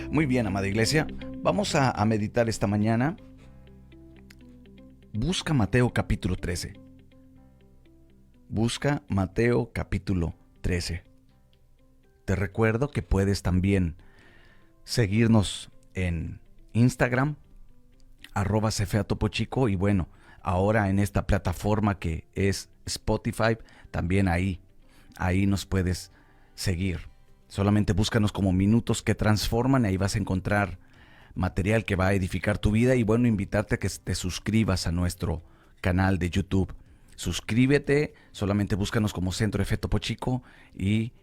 Muy bien, amada iglesia. Vamos a meditar esta mañana. Busca Mateo capítulo 13. Busca Mateo capítulo 13. Te recuerdo que puedes también seguirnos en Instagram, @cefeatopochico, y bueno, ahora en esta plataforma que es Spotify, también ahí nos puedes seguir. Solamente búscanos como Minutos que Transforman y ahí vas a encontrar material que va a edificar tu vida. Y bueno, invitarte a que te suscribas a nuestro canal de YouTube. Suscríbete, solamente búscanos como Centro Efecto Pochico y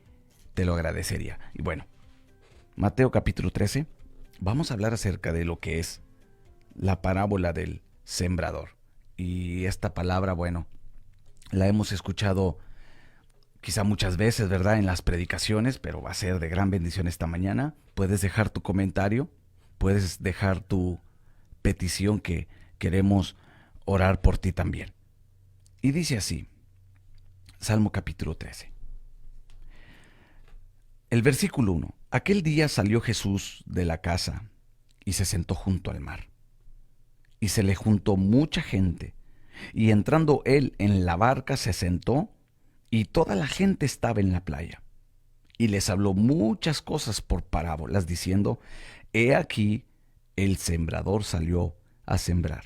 te lo agradecería. Y bueno, Mateo capítulo 13, vamos a hablar acerca de lo que es la parábola del sembrador. Y esta palabra, bueno, la hemos escuchado quizá muchas veces, ¿verdad?, en las predicaciones, pero va a ser de gran bendición esta mañana. Puedes dejar tu comentario, puedes dejar tu petición, que queremos orar por ti también. Y dice así, Salmo capítulo 13. El versículo 1. Aquel día salió Jesús de la casa y se sentó junto al mar. Y se le juntó mucha gente, y entrando él en la barca se sentó, y toda la gente estaba en la playa. Y les habló muchas cosas por parábolas, diciendo: He aquí, el sembrador salió a sembrar.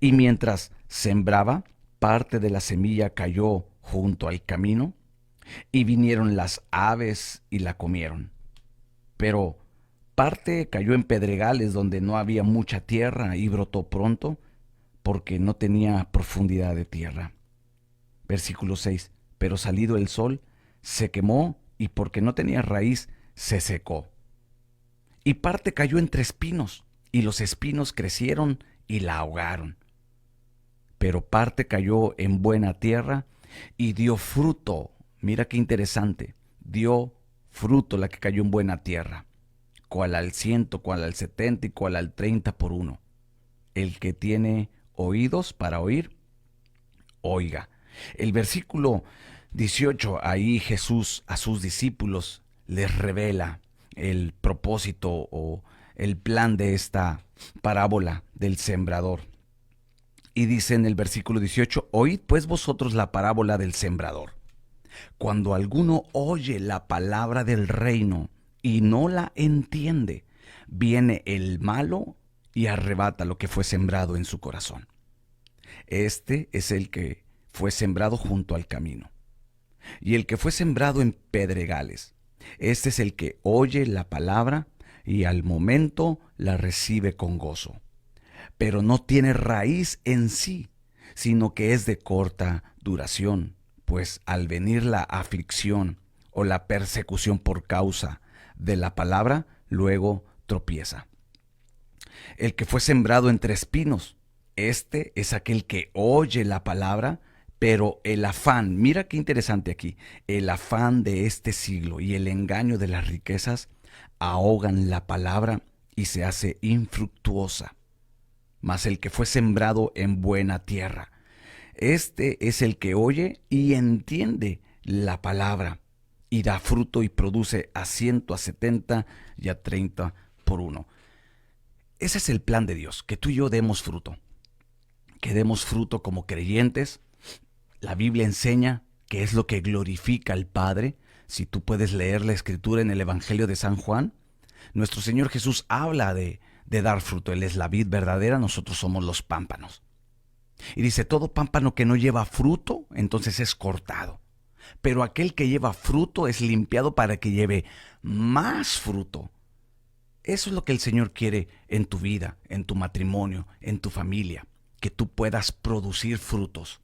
Y mientras sembraba, parte de la semilla cayó junto al camino, y vinieron las aves y la comieron. Pero parte cayó en pedregales donde no había mucha tierra, y brotó pronto, porque no tenía profundidad de tierra. Versículo 6. Pero salido el sol, se quemó, y porque no tenía raíz, se secó. Y parte cayó entre espinos, y los espinos crecieron y la ahogaron. Pero parte cayó en buena tierra y dio fruto. Mira qué interesante. Dio fruto la que cayó en buena tierra. Cual al 100, cual al 70 y cual al 30 por uno. El que tiene oídos para oír, oiga. El versículo 18, ahí Jesús a sus discípulos les revela el propósito o el plan de esta parábola del sembrador. Y dice en el versículo 18: Oíd pues vosotros la parábola del sembrador. Cuando alguno oye la palabra del reino y no la entiende, viene el malo y arrebata lo que fue sembrado en su corazón. Este es el que fue sembrado junto al camino. Y el que fue sembrado en pedregales, este es el que oye la palabra y al momento la recibe con gozo, pero no tiene raíz en sí, sino que es de corta duración, pues al venir la aflicción o la persecución por causa de la palabra, luego tropieza. El que fue sembrado entre espinos, este es aquel que oye la palabra, pero el afán, mira qué interesante aquí, el afán de este siglo y el engaño de las riquezas ahogan la palabra y se hace infructuosa. Mas el que fue sembrado en buena tierra, este es el que oye y entiende la palabra y da fruto y produce a 100, a 70 y a 30 por uno. Ese es el plan de Dios, que tú y yo demos fruto, que demos fruto como creyentes. La Biblia enseña que es lo que glorifica al Padre. Si tú puedes leer la escritura en el Evangelio de San Juan, nuestro Señor Jesús habla de dar fruto. Él es la vid verdadera, nosotros somos los pámpanos. Y dice: todo pámpano que no lleva fruto, entonces es cortado. Pero aquel que lleva fruto es limpiado para que lleve más fruto. Eso es lo que el Señor quiere en tu vida, en tu matrimonio, en tu familia, que tú puedas producir frutos.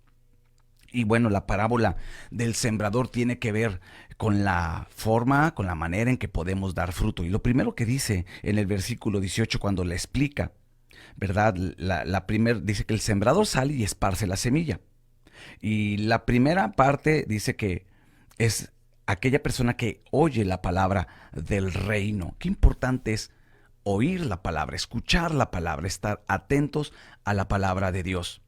Y bueno, la parábola del sembrador tiene que ver con la forma, con la manera en que podemos dar fruto. Y lo primero que dice en el versículo 18, cuando le explica, ¿verdad? La primera dice que el sembrador sale y esparce la semilla. Y la primera parte dice que es aquella persona que oye la palabra del reino. Qué importante es oír la palabra, escuchar la palabra, estar atentos a la palabra de Dios.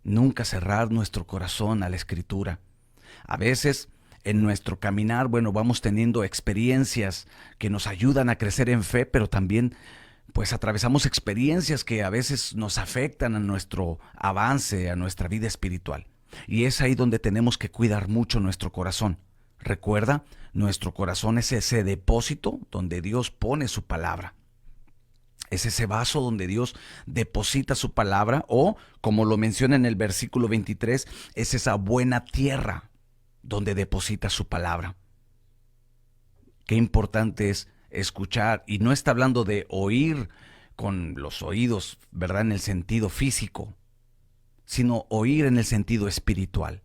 Nunca cerrar nuestro corazón a la escritura. A veces en nuestro caminar, bueno, vamos teniendo experiencias que nos ayudan a crecer en fe, pero también pues atravesamos experiencias que a veces nos afectan a nuestro avance, a nuestra vida espiritual. Y es ahí donde tenemos que cuidar mucho nuestro corazón. Recuerda, nuestro corazón es ese depósito donde Dios pone su palabra. Es ese vaso donde Dios deposita su palabra, o, como lo menciona en el versículo 23, es esa buena tierra donde deposita su palabra. Qué importante es escuchar, y no está hablando de oír con los oídos, ¿verdad? En el sentido físico, sino oír en el sentido espiritual.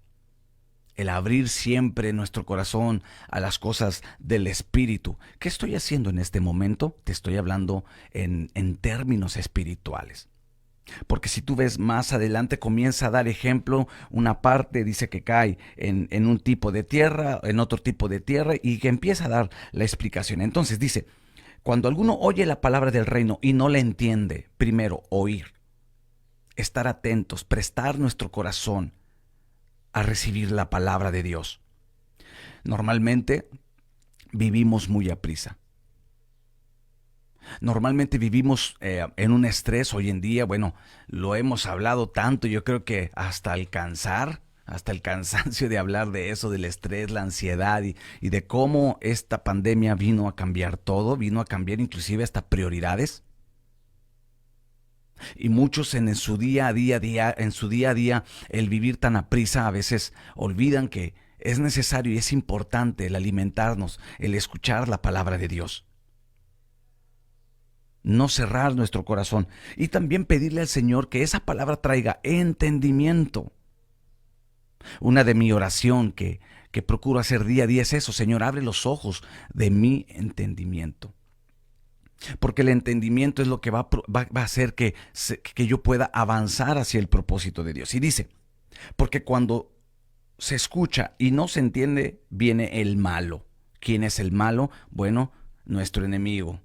El abrir siempre nuestro corazón a las cosas del Espíritu. ¿Qué estoy haciendo en este momento? Te estoy hablando en términos espirituales. Porque si tú ves más adelante, comienza a dar ejemplo, una parte dice que cae en un tipo de tierra, en otro tipo de tierra, y que empieza a dar la explicación. Entonces dice, cuando alguno oye la palabra del reino y no la entiende, primero, oír, estar atentos, prestar nuestro corazón a recibir la palabra de Dios. Normalmente vivimos muy aprisa. Normalmente vivimos en un estrés hoy en día. Bueno, lo hemos hablado tanto, yo creo que hasta el cansancio de hablar de eso, del estrés, la ansiedad y de cómo esta pandemia vino a cambiar todo, vino a cambiar inclusive hasta prioridades. Y muchos en su día a día, el vivir tan aprisa, a veces olvidan que es necesario y es importante el alimentarnos, el escuchar la palabra de Dios. No cerrar nuestro corazón y también pedirle al Señor que esa palabra traiga entendimiento. Una de mi oración que procuro hacer día a día es eso: Señor, abre los ojos de mi entendimiento. Porque el entendimiento es lo que va a hacer que yo pueda avanzar hacia el propósito de Dios. Y dice, porque cuando se escucha y no se entiende, viene el malo. ¿Quién es el malo? Bueno, nuestro enemigo,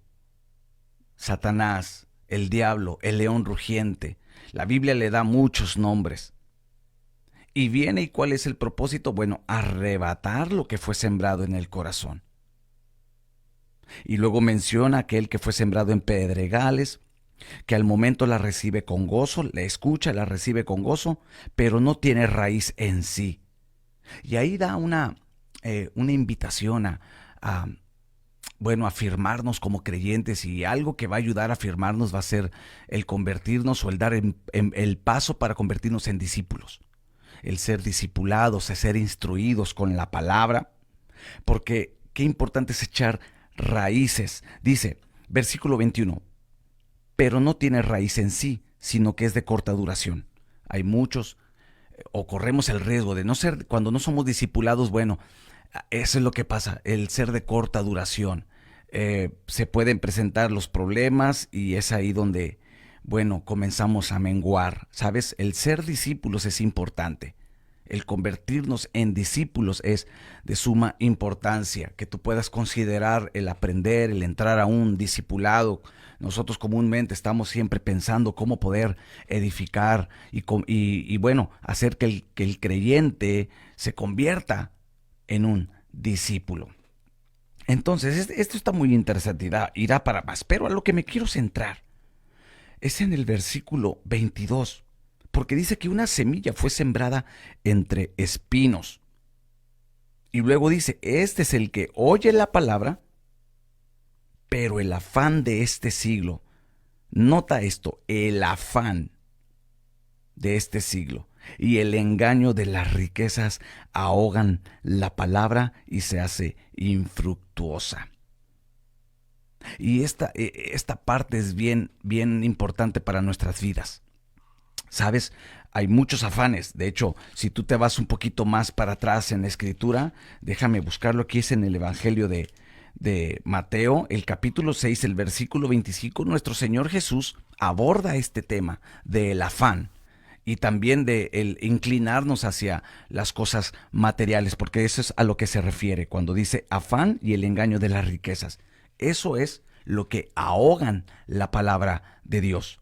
Satanás, el diablo, el león rugiente. La Biblia le da muchos nombres. Y viene, ¿y cuál es el propósito? Bueno, arrebatar lo que fue sembrado en el corazón. Y luego menciona aquel que fue sembrado en pedregales, que al momento la recibe con gozo, la escucha, la recibe con gozo, pero no tiene raíz en sí. Y ahí da una invitación a afirmarnos como creyentes, y algo que va a ayudar a afirmarnos va a ser el convertirnos, o el dar el paso para convertirnos en discípulos. El ser discipulados, el ser instruidos con la palabra, porque qué importante es echar raíces. Dice, versículo 21, pero no tiene raíz en sí, sino que es de corta duración. Hay muchos, o corremos el riesgo de no ser, cuando no somos discipulados, bueno, eso es lo que pasa, el ser de corta duración. Se pueden presentar los problemas y es ahí donde, bueno, comenzamos a menguar. ¿Sabes? El ser discípulos es importante. El convertirnos en discípulos es de suma importancia, que tú puedas considerar el aprender, el entrar a un discipulado. Nosotros comúnmente estamos siempre pensando cómo poder edificar y bueno, hacer que el creyente se convierta en un discípulo. Entonces, esto está muy interesante, irá para más, pero a lo que me quiero centrar es en el versículo 22. Porque dice que una semilla fue sembrada entre espinos. Y luego dice, este es el que oye la palabra, pero el afán de este siglo, nota esto, el afán de este siglo y el engaño de las riquezas ahogan la palabra y se hace infructuosa. Y esta parte es bien importante para nuestras vidas. ¿Sabes? Hay muchos afanes. De hecho, si tú te vas un poquito más para atrás en la escritura, déjame buscarlo, aquí es en el Evangelio de Mateo, el capítulo 6, el versículo 25, nuestro Señor Jesús aborda este tema del afán y también de el inclinarnos hacia las cosas materiales, porque eso es a lo que se refiere cuando dice afán y el engaño de las riquezas. Eso es lo que ahogan la palabra de Dios.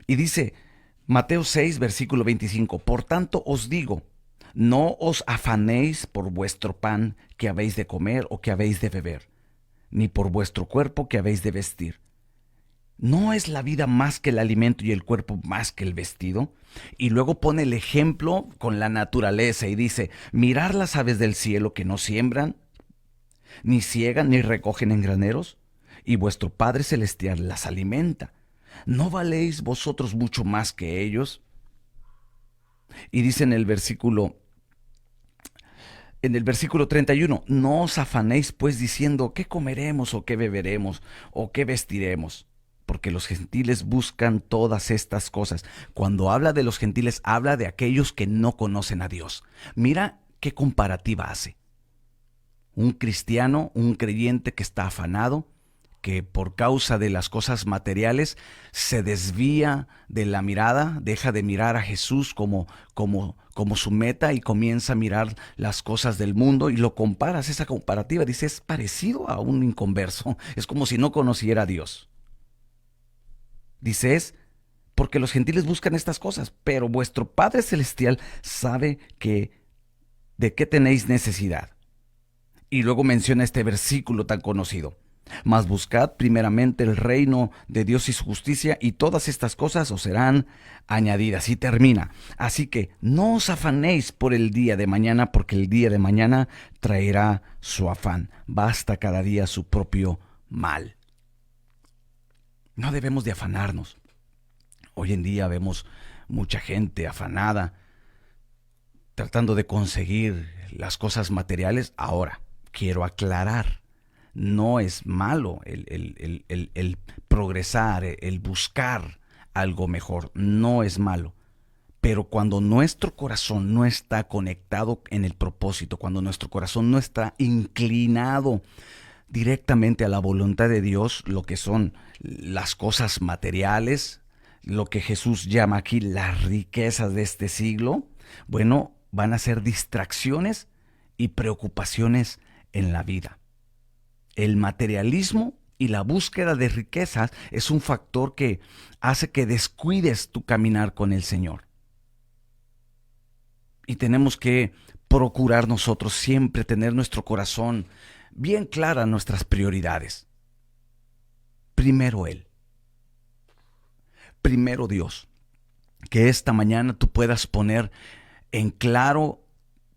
Y dice Mateo 6, versículo 25, por tanto os digo, No os afanéis por vuestro pan que habéis de comer o que habéis de beber, ni por vuestro cuerpo que habéis de vestir. ¿No es la vida más que el alimento y el cuerpo más que el vestido? Y luego pone el ejemplo con la naturaleza y dice, mirad las aves del cielo que no siembran, ni ciegan, ni recogen en graneros, y vuestro Padre Celestial las alimenta. ¿No valéis vosotros mucho más que ellos? Y dice en el versículo 31, no os afanéis pues diciendo, ¿qué comeremos o qué beberemos o qué vestiremos? Porque los gentiles buscan todas estas cosas. Cuando habla de los gentiles, habla de aquellos que no conocen a Dios. Mira qué comparativa hace. Un cristiano, un creyente que está afanado, que por causa de las cosas materiales se desvía de la mirada, deja de mirar a Jesús como su meta y comienza a mirar las cosas del mundo y lo comparas, esa comparativa, dice, es parecido a un inconverso, es como si no conociera a Dios. Dice, es porque los gentiles buscan estas cosas, pero vuestro Padre Celestial sabe de qué tenéis necesidad. Y luego menciona este versículo tan conocido. Mas buscad primeramente el reino de Dios y su justicia, y todas estas cosas os serán añadidas. Y termina. Así que no os afanéis por el día de mañana, porque el día de mañana traerá su afán. Basta cada día su propio mal. No debemos de afanarnos. Hoy en día vemos mucha gente afanada, tratando de conseguir las cosas materiales. Ahora, quiero aclarar, no es malo el progresar, el buscar algo mejor, no es malo. Pero cuando nuestro corazón no está conectado en el propósito, cuando nuestro corazón no está inclinado directamente a la voluntad de Dios, lo que son las cosas materiales, lo que Jesús llama aquí las riquezas de este siglo, bueno, van a ser distracciones y preocupaciones en la vida. El materialismo y la búsqueda de riquezas es un factor que hace que descuides tu caminar con el Señor. Y tenemos que procurar nosotros siempre tener nuestro corazón bien clara nuestras prioridades. Primero Él. Primero Dios. Que esta mañana tú puedas poner en claro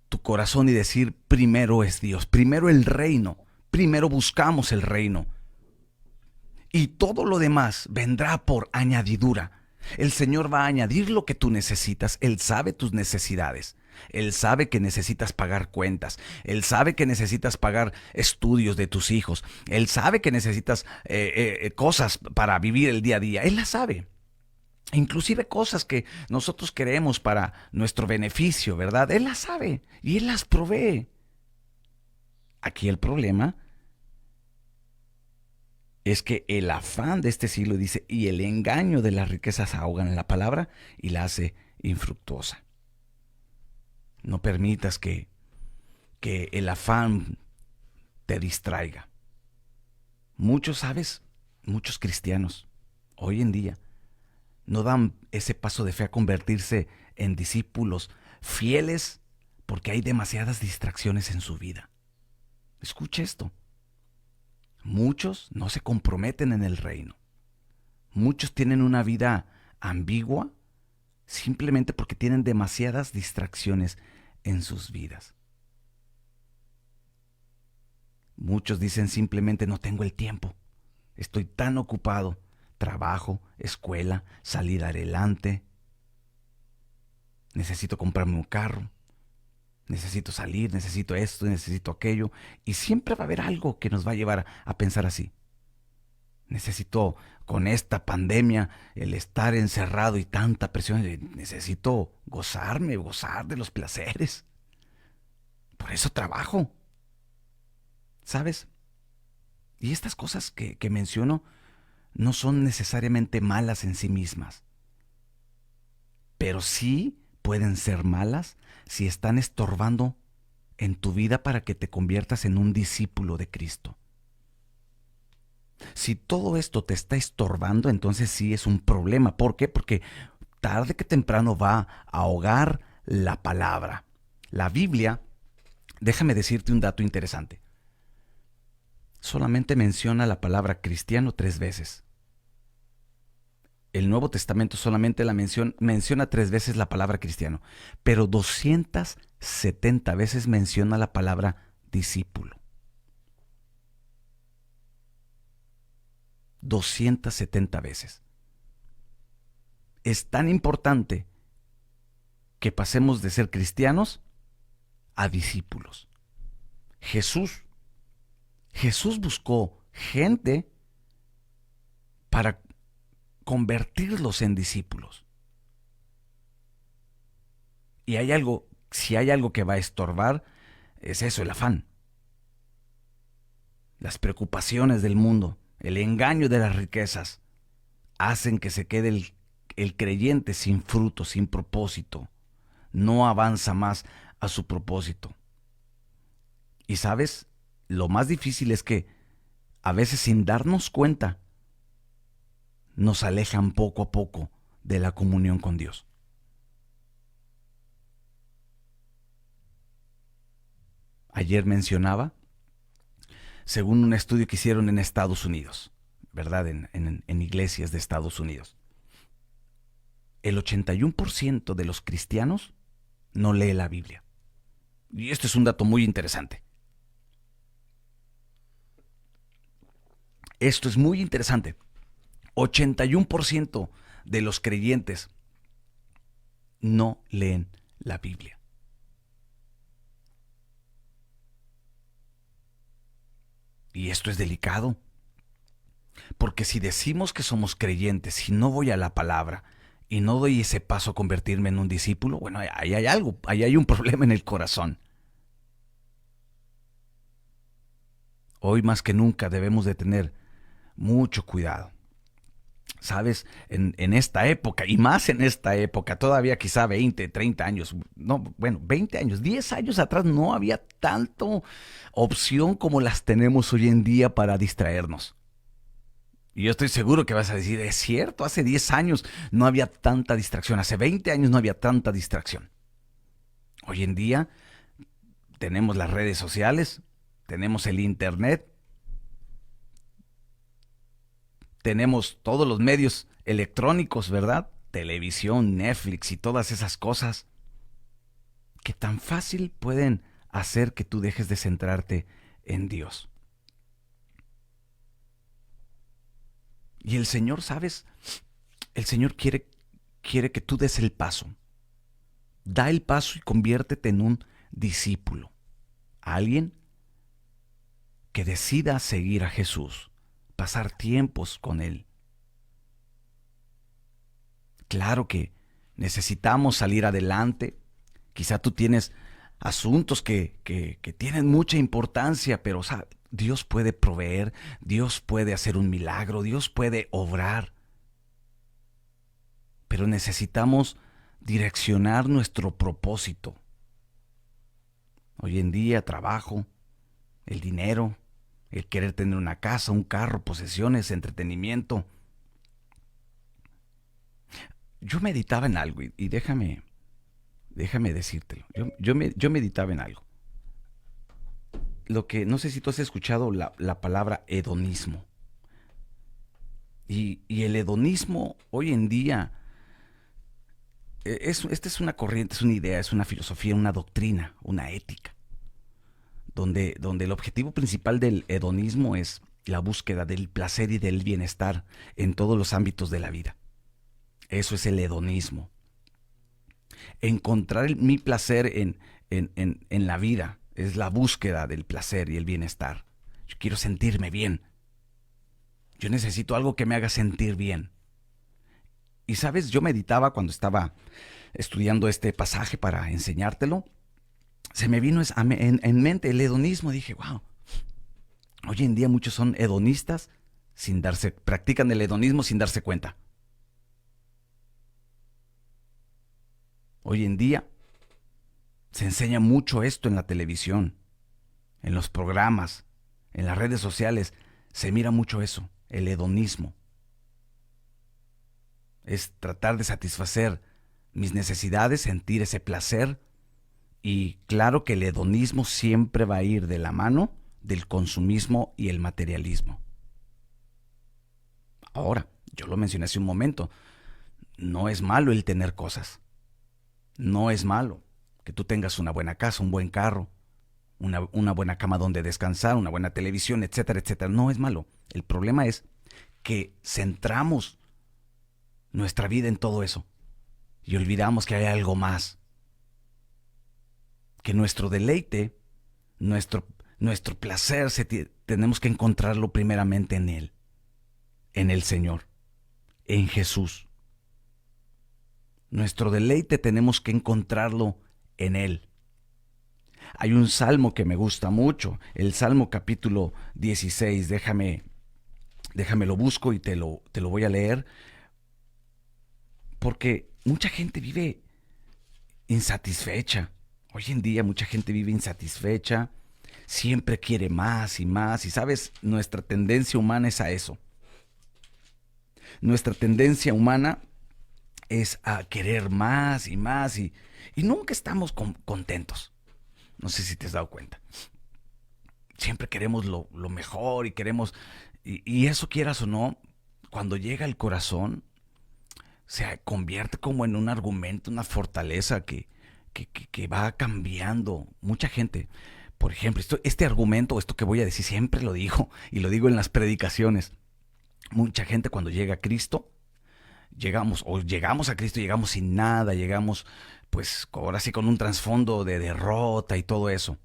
tu corazón y decir, primero es Dios, primero el reino, primero buscamos el reino. Y todo lo demás vendrá por añadidura. El Señor va a añadir lo que tú necesitas. Él sabe tus necesidades. Él sabe que necesitas pagar cuentas. Él sabe que necesitas pagar estudios de tus hijos. Él sabe que necesitas cosas para vivir el día a día. Él las sabe. Inclusive cosas que nosotros queremos para nuestro beneficio, ¿verdad? Él las sabe y Él las provee. Aquí el problema es que el afán de este siglo, dice, y el engaño de las riquezas ahogan en la palabra y la hace infructuosa. No permitas que el afán te distraiga. Muchos, ¿sabes? Muchos cristianos hoy en día no dan ese paso de fe a convertirse en discípulos fieles porque hay demasiadas distracciones en su vida. Escuche esto. Muchos no se comprometen en el reino. Muchos tienen una vida ambigua simplemente porque tienen demasiadas distracciones en sus vidas. Muchos dicen simplemente no tengo el tiempo. Estoy tan ocupado. Trabajo, escuela, salir adelante. Necesito comprarme un carro. Necesito salir, necesito esto, necesito aquello. Y siempre va a haber algo que nos va a llevar a pensar así. Necesito, con esta pandemia, el estar encerrado y tanta presión, necesito gozar de los placeres. Por eso trabajo. ¿Sabes? Y estas cosas que menciono no son necesariamente malas en sí mismas, pero sí pueden ser malas si están estorbando en tu vida para que te conviertas en un discípulo de Cristo. Si todo esto te está estorbando, entonces sí es un problema. ¿Por qué? Porque tarde que temprano va a ahogar la palabra. La Biblia, déjame decirte un dato interesante. Solamente menciona la palabra cristiano 3 veces. El Nuevo Testamento solamente menciona 3 veces la palabra cristiano, pero 270 veces menciona la palabra discípulo. 270 veces. Es tan importante que pasemos de ser cristianos a discípulos. Jesús buscó gente para convertirlos en discípulos. Y si hay algo que va a estorbar, es eso, el afán. Las preocupaciones del mundo, el engaño de las riquezas, hacen que se quede el creyente sin fruto, sin propósito. No avanza más a su propósito. Y sabes, lo más difícil es que a veces sin darnos cuenta, nos alejan poco a poco de la comunión con Dios. Ayer mencionaba, según un estudio que hicieron en Estados Unidos, ¿verdad? En iglesias de Estados Unidos, el 81% de los cristianos no lee la Biblia. Y esto es un dato muy interesante. Esto es muy interesante. 81% de los creyentes no leen la Biblia. Y esto es delicado, porque si decimos que somos creyentes y no voy a la palabra y no doy ese paso a convertirme en un discípulo, bueno, ahí hay algo, ahí hay un problema en el corazón. Hoy más que nunca debemos de tener mucho cuidado. ¿Sabes? En esta época, y más en esta época, todavía quizá 20, 30 años, no, bueno, 20 años, 10 años atrás no había tanto opción como las tenemos hoy en día para distraernos. Y yo estoy seguro que vas a decir, es cierto, hace 10 años no había tanta distracción, hace 20 años no había tanta distracción. Hoy en día tenemos las redes sociales, tenemos el internet, tenemos todos los medios electrónicos, ¿verdad? Televisión, Netflix y todas esas cosas que tan fácil pueden hacer que tú dejes de centrarte en Dios. Y el Señor, ¿sabes? El Señor quiere que tú des el paso. Da el paso y conviértete en un discípulo. Alguien que decida seguir a Jesús, pasar tiempos con Él. Claro que necesitamos salir adelante. Quizá tú tienes asuntos que tienen mucha importancia, pero ¿sabes? Dios puede proveer, Dios puede hacer un milagro, Dios puede obrar. Pero necesitamos direccionar nuestro propósito. Hoy en día, trabajo, el dinero, el querer tener una casa, un carro, posesiones, entretenimiento. Yo meditaba en algo y déjame decírtelo. Yo meditaba en algo. Lo que, no sé si tú has escuchado la palabra hedonismo. Y el hedonismo hoy en día, esta es una corriente, es una idea, es una filosofía, una doctrina, una ética, donde el objetivo principal del hedonismo es la búsqueda del placer y del bienestar en todos los ámbitos de la vida. Eso es el hedonismo. Encontrar mi placer en la vida es la búsqueda del placer y el bienestar. Yo quiero sentirme bien. Yo necesito algo que me haga sentir bien. Y sabes, yo meditaba cuando estaba estudiando este pasaje para enseñártelo. Se me vino en mente el hedonismo. Dije, wow, hoy en día muchos son hedonistas practican el hedonismo sin darse cuenta. Hoy en día se enseña mucho esto en la televisión, en los programas, en las redes sociales. Se mira mucho eso, el hedonismo. Es tratar de satisfacer mis necesidades, sentir ese placer Y claro que el hedonismo siempre va a ir de la mano del consumismo y el materialismo. Ahora, yo lo mencioné hace un momento, no es malo el tener cosas. No es malo que tú tengas una buena casa, un buen carro, una buena cama donde descansar, una buena televisión, etcétera, etcétera. No es malo. El problema es que centramos nuestra vida en todo eso y olvidamos que hay algo más, que nuestro deleite, nuestro placer, tenemos que encontrarlo primeramente en Él, en el Señor, en Jesús. Nuestro deleite tenemos que encontrarlo en Él. Hay un salmo que me gusta mucho, el Salmo capítulo 16, déjame lo busco y te lo voy a leer, porque mucha gente vive insatisfecha. Hoy en día mucha gente vive insatisfecha, siempre quiere más y más, y sabes, nuestra tendencia humana es a eso. Nuestra tendencia humana es a querer más y más y nunca estamos contentos. No sé si te has dado cuenta. Siempre queremos lo mejor y queremos, y eso quieras o no, cuando llega al corazón, se convierte como en un argumento, una fortaleza que va cambiando. Mucha gente, por ejemplo, este argumento, esto que voy a decir, siempre lo digo y lo digo en las predicaciones. Mucha gente cuando llega a Cristo, llegamos a Cristo, llegamos sin nada, llegamos pues ahora sí con un trasfondo de derrota y todo eso,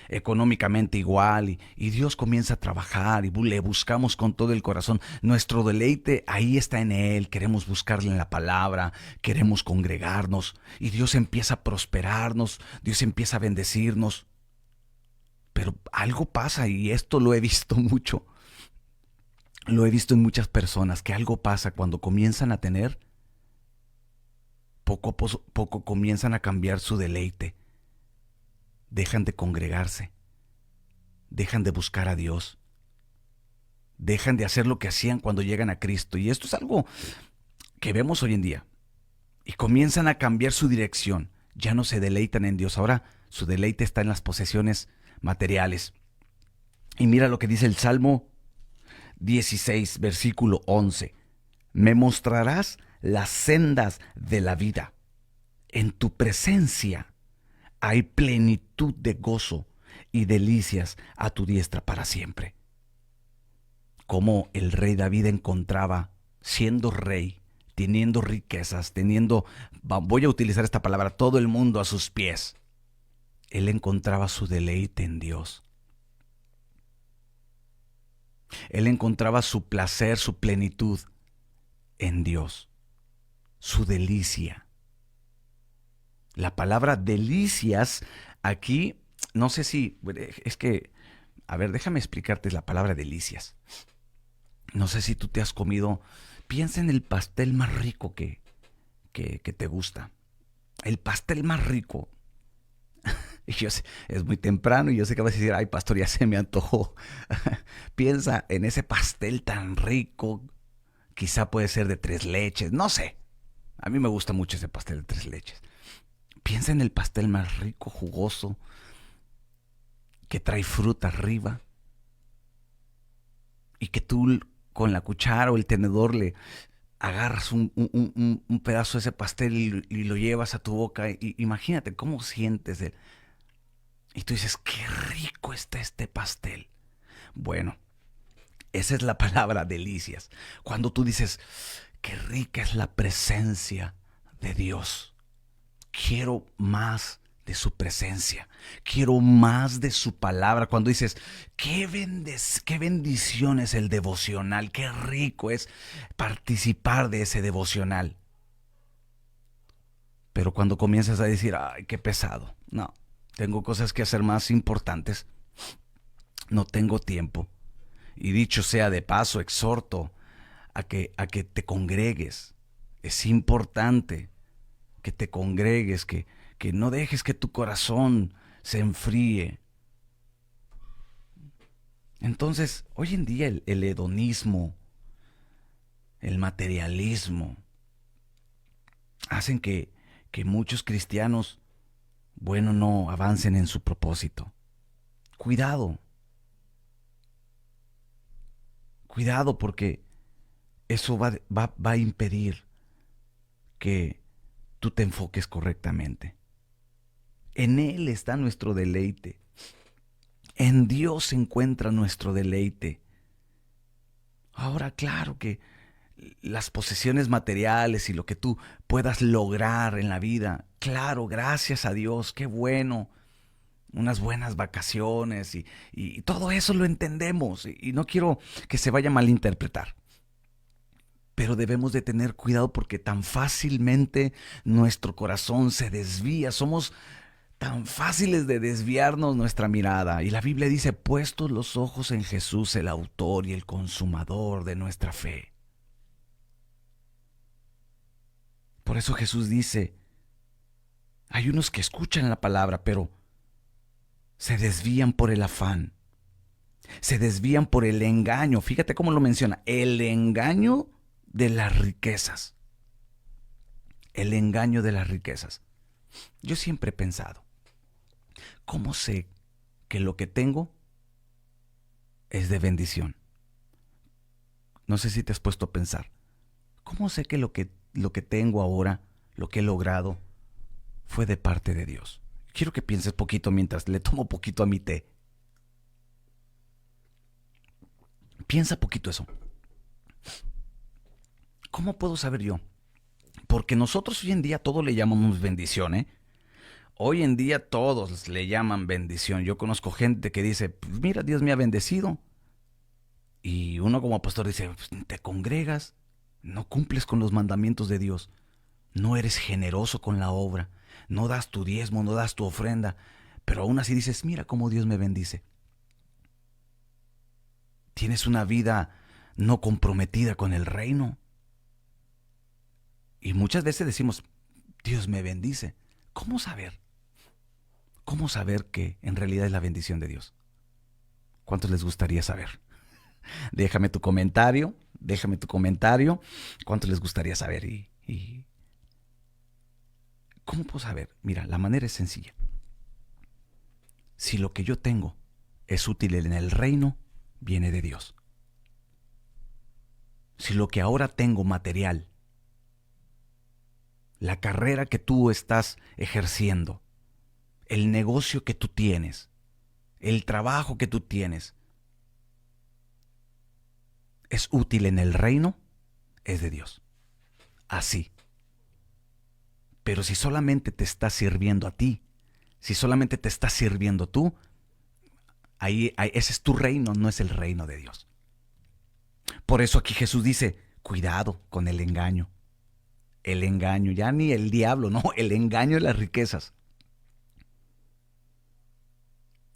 económicamente igual, y Dios comienza a trabajar y le buscamos con todo el corazón. Nuestro deleite ahí está en Él, queremos buscarle en la palabra, queremos congregarnos y Dios empieza a prosperarnos, Dios empieza a bendecirnos. Pero algo pasa y esto lo he visto mucho, lo he visto en muchas personas, que algo pasa cuando comienzan a tener, poco a poco comienzan a cambiar su deleite, dejan de congregarse, dejan de buscar a Dios, dejan de hacer lo que hacían cuando llegan a Cristo. Y esto es algo que vemos hoy en día. Y comienzan a cambiar su dirección. Ya no se deleitan en Dios. Ahora su deleite está en las posesiones materiales. Y mira lo que dice el Salmo 16, versículo 11. Me mostrarás las sendas de la vida. En tu presencia hay plenitud de gozo y delicias a tu diestra para siempre. Como el rey David encontraba, siendo rey, teniendo riquezas, voy a utilizar esta palabra, todo el mundo a sus pies, él encontraba su deleite en Dios. Él encontraba su placer, su plenitud en Dios, su delicia. La palabra delicias aquí, no sé si, es que, a ver, déjame explicarte la palabra delicias. No sé si tú te has comido, piensa en el pastel más rico que te gusta. El pastel más rico. Y yo sé, es muy temprano y yo sé que vas a decir, ay, pastor, ya se me antojó. Piensa en ese pastel tan rico, quizá puede ser de 3 leches, no sé. A mí me gusta mucho ese pastel de 3 leches. Piensa en el pastel más rico, jugoso, que trae fruta arriba y que tú con la cuchara o el tenedor le agarras un pedazo de ese pastel y lo llevas a tu boca. Y imagínate cómo sientes y tú dices, qué rico está este pastel. Bueno, esa es la palabra delicias. Cuando tú dices, qué rica es la presencia de Dios. Quiero más de su presencia. Quiero más de su palabra. Cuando dices, qué bendición es el devocional. Qué rico es participar de ese devocional. Pero cuando comienzas a decir, ay, qué pesado. No, tengo cosas que hacer más importantes. No tengo tiempo. Y dicho sea de paso, exhorto a que te congregues. Es importante que te congregues, que no dejes que tu corazón se enfríe. Entonces, hoy en día el hedonismo, el materialismo, hacen que muchos cristianos bueno, no avancen en su propósito. Cuidado, cuidado porque eso va a impedir que tú te enfoques correctamente. En Él está nuestro deleite. En Dios se encuentra nuestro deleite. Ahora, claro que las posesiones materiales y lo que tú puedas lograr en la vida, claro, gracias a Dios, qué bueno, unas buenas vacaciones y todo eso lo entendemos y no quiero que se vaya a malinterpretar. Pero debemos de tener cuidado porque tan fácilmente nuestro corazón se desvía. Somos tan fáciles de desviarnos nuestra mirada. Y la Biblia dice, puestos los ojos en Jesús, el autor y el consumador de nuestra fe. Por eso Jesús dice, hay unos que escuchan la palabra, pero se desvían por el afán. Se desvían por el engaño. Fíjate cómo lo menciona, el engaño de las riquezas. El engaño de las riquezas. Yo siempre he pensado, ¿cómo sé que lo que tengo es de bendición? No sé si te has puesto a pensar, ¿cómo sé que lo que tengo ahora, lo que he logrado, fue de parte de Dios? Quiero que pienses poquito mientras le tomo poquito a mi té. Piensa poquito eso. ¿Cómo puedo saber yo? Porque nosotros hoy en día todo le llamamos bendición, ¿eh? Hoy en día todos le llaman bendición. Yo conozco gente que dice, pues mira, Dios me ha bendecido. Y uno como pastor dice, pues, te congregas, no cumples con los mandamientos de Dios, no eres generoso con la obra, no das tu diezmo, no das tu ofrenda, pero aún así dices, mira cómo Dios me bendice. Tienes una vida no comprometida con el reino. Y muchas veces decimos, Dios me bendice. ¿Cómo saber? ¿Cómo saber que en realidad es la bendición de Dios? ¿Cuántos les gustaría saber? Déjame tu comentario, déjame tu comentario. ¿Cuántos les gustaría saber? Y ¿cómo puedo saber? Mira, la manera es sencilla. Si lo que yo tengo es útil en el reino, viene de Dios. Si lo que ahora tengo material, la carrera que tú estás ejerciendo, el negocio que tú tienes, el trabajo que tú tienes, es útil en el reino, es de Dios. Así. Pero si solamente te está sirviendo a ti, si solamente te está sirviendo tú, ahí ese es tu reino, no es el reino de Dios. Por eso aquí Jesús dice, cuidado con el engaño. El engaño, ya ni el diablo, no, el engaño de las riquezas.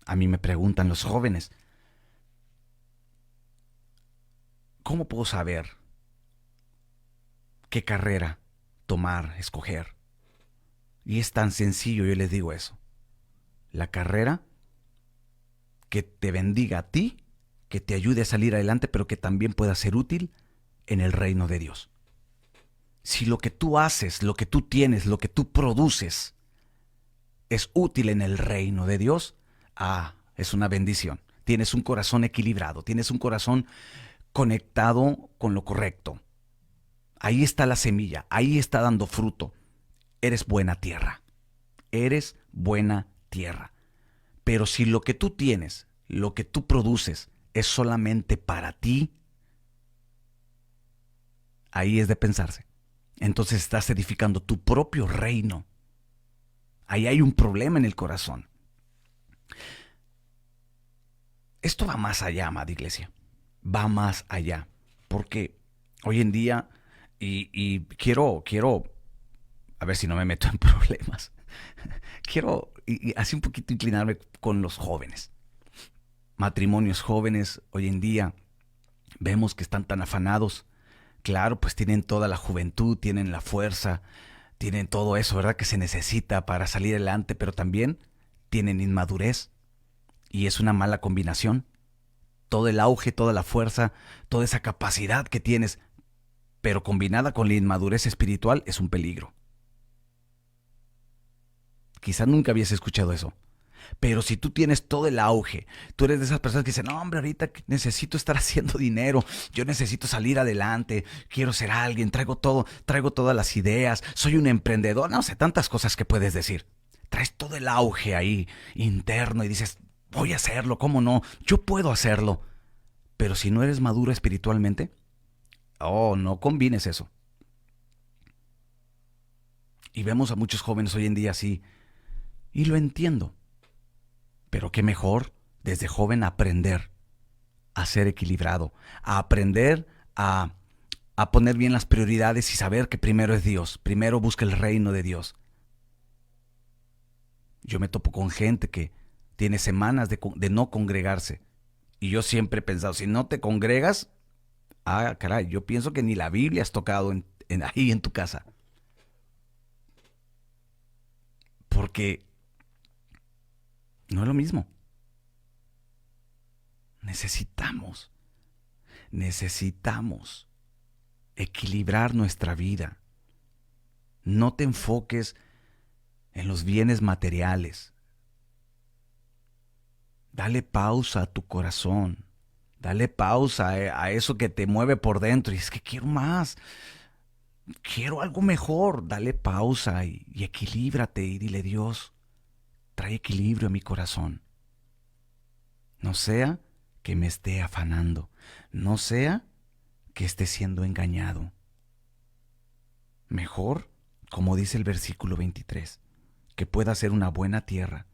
A mí me preguntan los jóvenes, ¿cómo puedo saber qué carrera tomar, escoger? Y es tan sencillo, yo les digo eso. La carrera que te bendiga a ti, que te ayude a salir adelante, pero que también pueda ser útil en el reino de Dios. Si lo que tú haces, lo que tú tienes, lo que tú produces es útil en el reino de Dios, es una bendición. Tienes un corazón equilibrado, tienes un corazón conectado con lo correcto. Ahí está la semilla, ahí está dando fruto. Eres buena tierra, eres buena tierra. Pero si lo que tú tienes, lo que tú produces es solamente para ti, ahí es de pensarse. Entonces estás edificando tu propio reino. Ahí hay un problema en el corazón. Esto va más allá, amada iglesia. Va más allá. Porque hoy en día, y quiero, a ver si no me meto en problemas. Quiero y así un poquito inclinarme con los jóvenes. Matrimonios jóvenes hoy en día vemos que están tan afanados. Claro, pues tienen toda la juventud, tienen la fuerza, tienen todo eso, ¿verdad? Que se necesita para salir adelante, pero también tienen inmadurez. Y es una mala combinación. Todo el auge, toda la fuerza, toda esa capacidad que tienes, pero combinada con la inmadurez espiritual, es un peligro. Quizás nunca habías escuchado eso. Pero si tú tienes todo el auge, tú eres de esas personas que dicen, no hombre, ahorita necesito estar haciendo dinero, yo necesito salir adelante, quiero ser alguien, traigo todas las ideas, soy un emprendedor, no sé, tantas cosas que puedes decir. Traes todo el auge ahí interno y dices, voy a hacerlo, ¿cómo no? Yo puedo hacerlo. Pero si no eres maduro espiritualmente, oh, no combines eso. Y vemos a muchos jóvenes hoy en día así, y lo entiendo. Pero qué mejor desde joven aprender a ser equilibrado, a aprender a poner bien las prioridades y saber que primero es Dios, primero busca el reino de Dios. Yo me topo con gente que tiene semanas de no congregarse y yo siempre he pensado, si no te congregas, caray, yo pienso que ni la Biblia has tocado ahí en tu casa. Porque no es lo mismo. Necesitamos equilibrar nuestra vida. No te enfoques en los bienes materiales. Dale pausa a tu corazón. Dale pausa a eso que te mueve por dentro. Y es que quiero más. Quiero algo mejor. Dale pausa y equilíbrate y dile, Dios, trae equilibrio a mi corazón. No sea que me esté afanando. No sea que esté siendo engañado. Mejor, como dice el versículo 23, que pueda ser una buena tierra,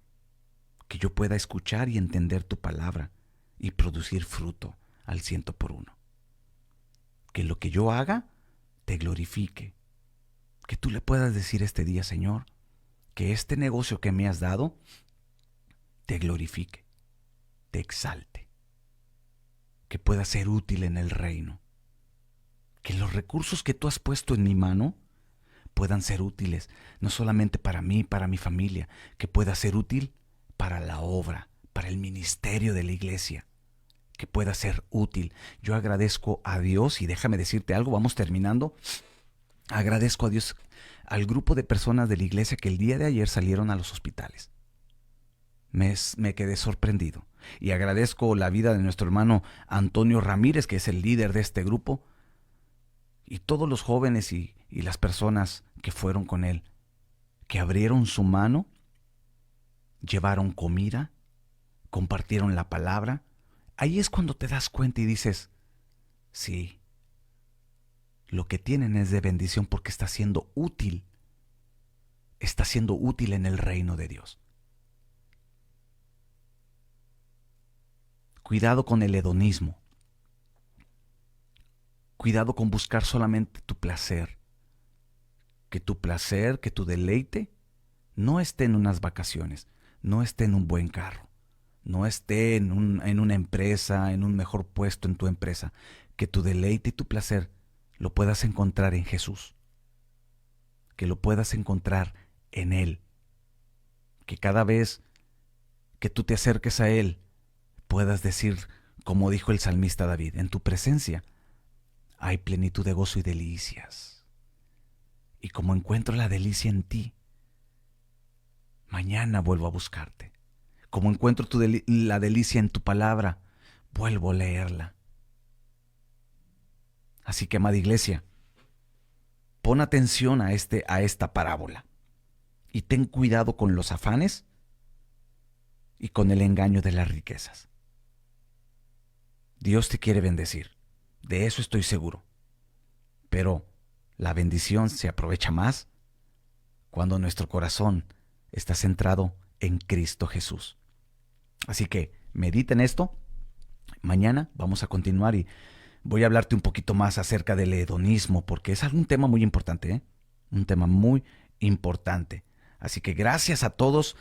que yo pueda escuchar y entender tu palabra y producir fruto al 100%. Que lo que yo haga te glorifique. Que tú le puedas decir este día, Señor, que este negocio que me has dado te glorifique, te exalte, que pueda ser útil en el reino. Que los recursos que tú has puesto en mi mano puedan ser útiles, no solamente para mí, para mi familia, que pueda ser útil para la obra, para el ministerio de la iglesia, que pueda ser útil. Yo agradezco a Dios, y déjame decirte algo, vamos terminando. Agradezco a Dios, al grupo de personas de la iglesia que el día de ayer salieron a los hospitales. Me quedé sorprendido. Y agradezco la vida de nuestro hermano Antonio Ramírez, que es el líder de este grupo, y todos los jóvenes y las personas que fueron con él, que abrieron su mano, llevaron comida, compartieron la palabra. Ahí es cuando te das cuenta y dices, sí, lo que tienen es de bendición porque está siendo útil en el reino de Dios. Cuidado con el hedonismo. Cuidado con buscar solamente tu placer. Que tu deleite no esté en unas vacaciones, no esté en un buen carro, no esté en una empresa, en un mejor puesto en tu empresa. Que tu deleite y tu placer lo puedas encontrar en Jesús. Que lo puedas encontrar en Él. Que cada vez que tú te acerques a Él, puedas decir, como dijo el salmista David, en tu presencia hay plenitud de gozo y delicias. Y como encuentro la delicia en ti, mañana vuelvo a buscarte. Como encuentro la delicia en tu palabra, vuelvo a leerla. Así que, amada iglesia, pon atención a esta parábola y ten cuidado con los afanes y con el engaño de las riquezas. Dios te quiere bendecir, de eso estoy seguro. Pero la bendición se aprovecha más cuando nuestro corazón está centrado en Cristo Jesús. Así que medita en esto. Mañana vamos a continuar y voy a hablarte un poquito más acerca del hedonismo, porque es un tema muy importante, ¿eh? Un tema muy importante. Así que gracias a todos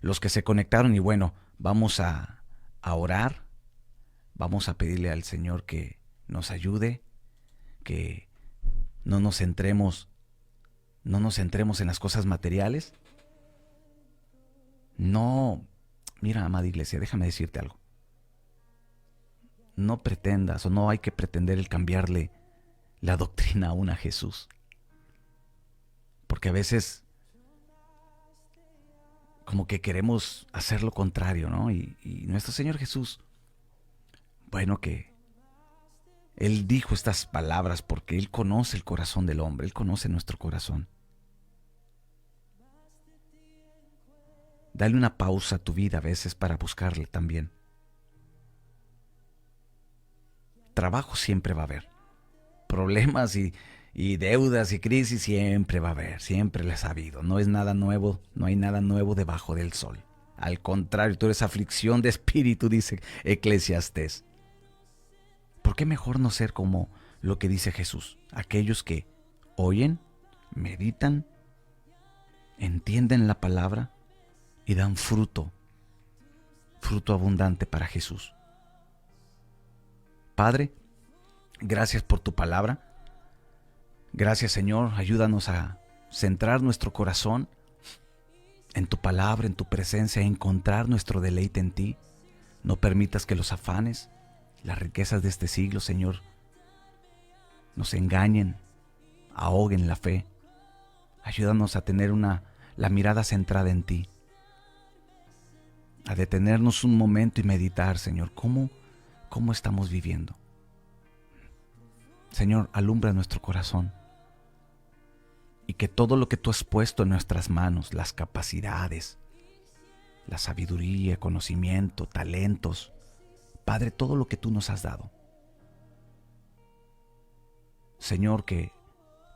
los que se conectaron y bueno, vamos a orar. Vamos a pedirle al Señor que nos ayude, que no nos centremos en las cosas materiales. No, mira, amada iglesia, déjame decirte algo. No pretendas o no hay que pretender el cambiarle la doctrina aún a Jesús. Porque a veces como que queremos hacer lo contrario, ¿no? Y nuestro Señor Jesús, bueno, que Él dijo estas palabras porque Él conoce el corazón del hombre, Él conoce nuestro corazón. Dale una pausa a tu vida a veces para buscarle también. Trabajo siempre va a haber. Problemas y deudas y crisis siempre va a haber, siempre les ha habido. No es nada nuevo, no hay nada nuevo debajo del sol. Al contrario, tú eres aflicción de espíritu, dice Eclesiastés. ¿Por qué mejor no ser como lo que dice Jesús? Aquellos que oyen, meditan, entienden la palabra y dan fruto abundante para Jesús. Padre, gracias por tu palabra. Gracias, Señor, ayúdanos a centrar nuestro corazón en tu palabra, en tu presencia, a encontrar nuestro deleite en ti. No permitas que los afanes, las riquezas de este siglo, Señor, nos engañen, ahoguen la fe. Ayúdanos a tener la mirada centrada en ti, a detenernos un momento y meditar, Señor, cómo estamos viviendo. Señor, alumbra nuestro corazón y que todo lo que tú has puesto en nuestras manos, las capacidades, la sabiduría, conocimiento, talentos, Padre, todo lo que tú nos has dado, Señor, que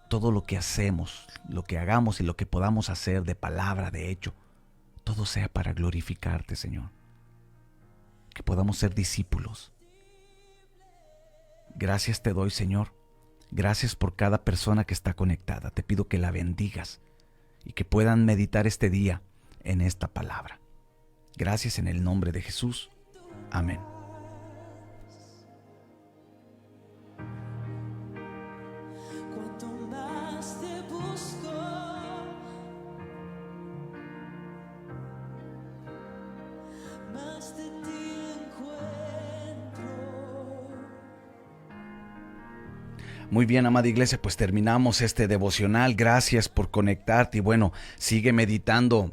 todo lo que hacemos, lo que hagamos y lo que podamos hacer de palabra, de hecho, todo sea para glorificarte, Señor. Que podamos ser discípulos. Gracias te doy, Señor. Gracias por cada persona que está conectada. Te pido que la bendigas y que puedan meditar este día en esta palabra. Gracias en el nombre de Jesús. Amén. Muy bien, amada iglesia, pues terminamos este devocional. Gracias por conectarte y bueno, sigue meditando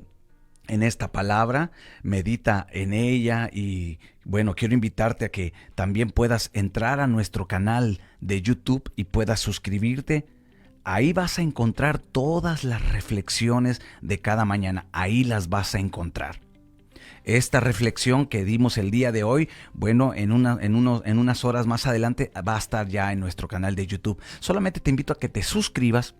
en esta palabra, medita en ella y bueno, quiero invitarte a que también puedas entrar a nuestro canal de YouTube y puedas suscribirte. Ahí vas a encontrar todas las reflexiones de cada mañana, ahí las vas a encontrar. Esta reflexión que dimos el día de hoy, bueno, en unas horas más adelante va a estar ya en nuestro canal de YouTube. Solamente te invito a que te suscribas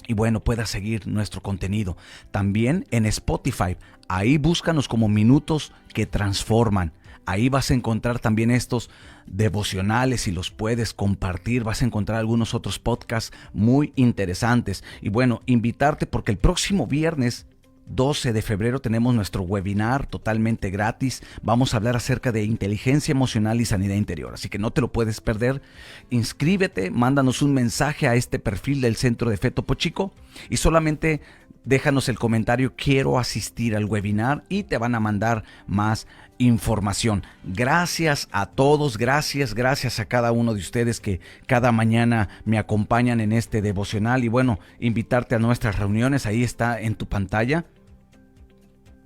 y bueno, puedas seguir nuestro contenido. También en Spotify, ahí búscanos como Minutos que Transforman. Ahí vas a encontrar también estos devocionales y los puedes compartir. Vas a encontrar algunos otros podcasts muy interesantes. Y bueno, invitarte porque el próximo viernes 12 de febrero tenemos nuestro webinar totalmente gratis. Vamos a hablar acerca de inteligencia emocional y sanidad interior, así que no te lo puedes perder. Inscríbete, mándanos un mensaje a este perfil del Centro de Fe Topo Chico y solamente déjanos el comentario quiero asistir al webinar y te van a mandar más información. Gracias a todos, gracias a cada uno de ustedes que cada mañana me acompañan en este devocional y bueno, invitarte a nuestras reuniones, ahí está en tu pantalla.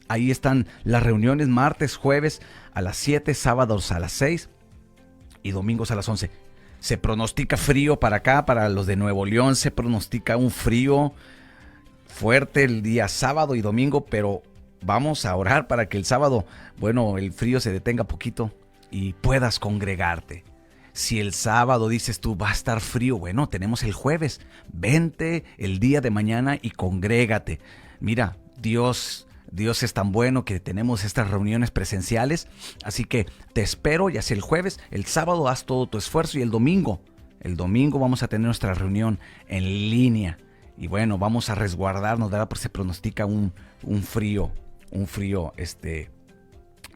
Ahí están las reuniones martes, jueves a las 7, sábados a las 6 y domingos a las 11. Se pronostica frío para acá, para los de Nuevo León, se pronostica un frío fuerte el día sábado y domingo, pero vamos a orar para que el sábado, bueno, el frío se detenga poquito y puedas congregarte. Si el sábado dices tú va a estar frío, bueno, tenemos el jueves. Vente el día de mañana y congrégate. Mira, Dios es tan bueno que tenemos estas reuniones presenciales, así que te espero ya sea el jueves, el sábado haz todo tu esfuerzo y el domingo vamos a tener nuestra reunión en línea y bueno, vamos a resguardarnos, ¿verdad? Porque se pronostica un frío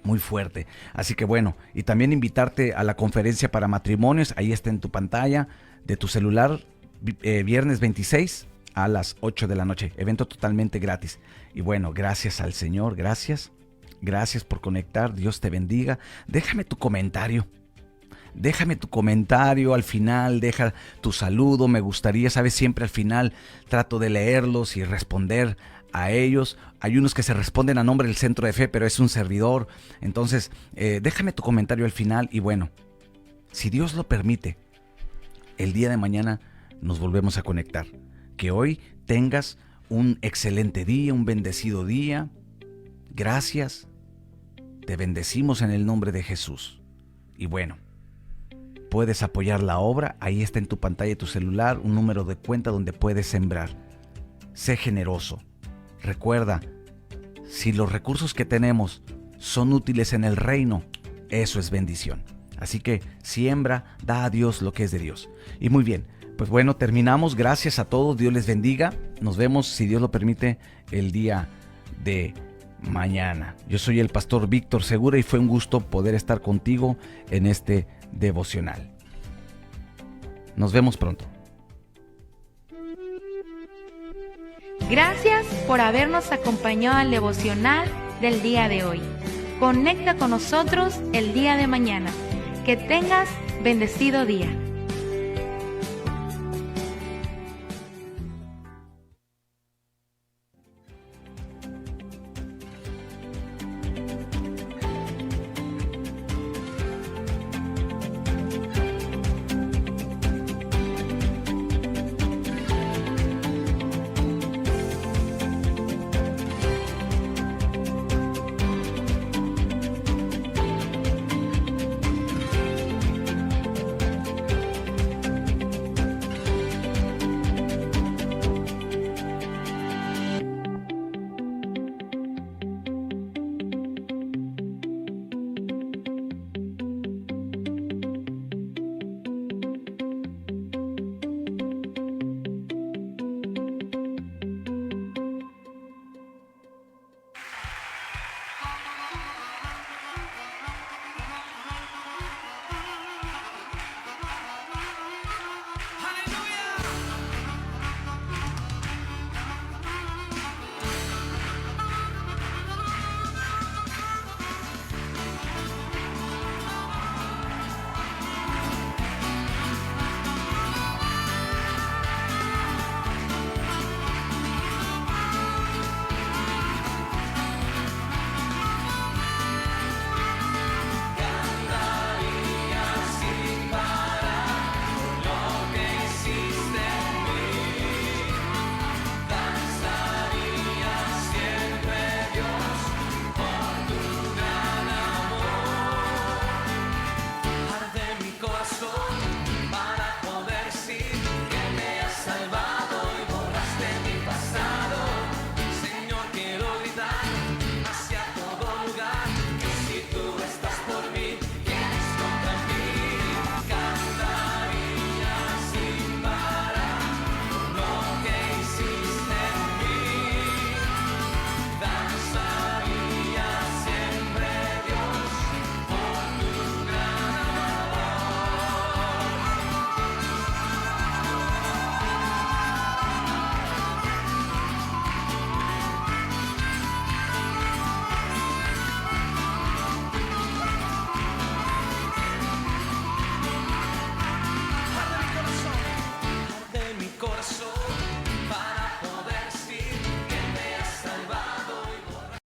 muy fuerte, así que bueno, y también invitarte a la conferencia para matrimonios, ahí está en tu pantalla de tu celular, viernes 26 a las 8 de la noche, evento totalmente gratis. Y bueno, gracias al Señor, gracias por conectar, Dios te bendiga. Déjame tu comentario al final, deja tu saludo, me gustaría, sabes, siempre al final trato de leerlos y responder a ellos. Hay unos que se responden a nombre del Centro de Fe, pero es un servidor. Entonces, déjame tu comentario al final y bueno, si Dios lo permite, el día de mañana nos volvemos a conectar. Que hoy tengas un excelente día, un bendecido día. Gracias. Te bendecimos en el nombre de Jesús. Y bueno, puedes apoyar la obra. Ahí está en tu pantalla de tu celular un número de cuenta donde puedes sembrar. Sé generoso. Recuerda, si los recursos que tenemos son útiles en el reino, eso es bendición. Así que siembra, da a Dios lo que es de Dios. Y muy bien, pues bueno, terminamos. Gracias a todos, Dios les bendiga. Nos vemos, si Dios lo permite, el día de mañana. Yo soy el pastor Víctor Segura y fue un gusto poder estar contigo en este devocional. Nos vemos pronto. Gracias por habernos acompañado al devocional del día de hoy. Conecta con nosotros el día de mañana. Que tengas bendecido día.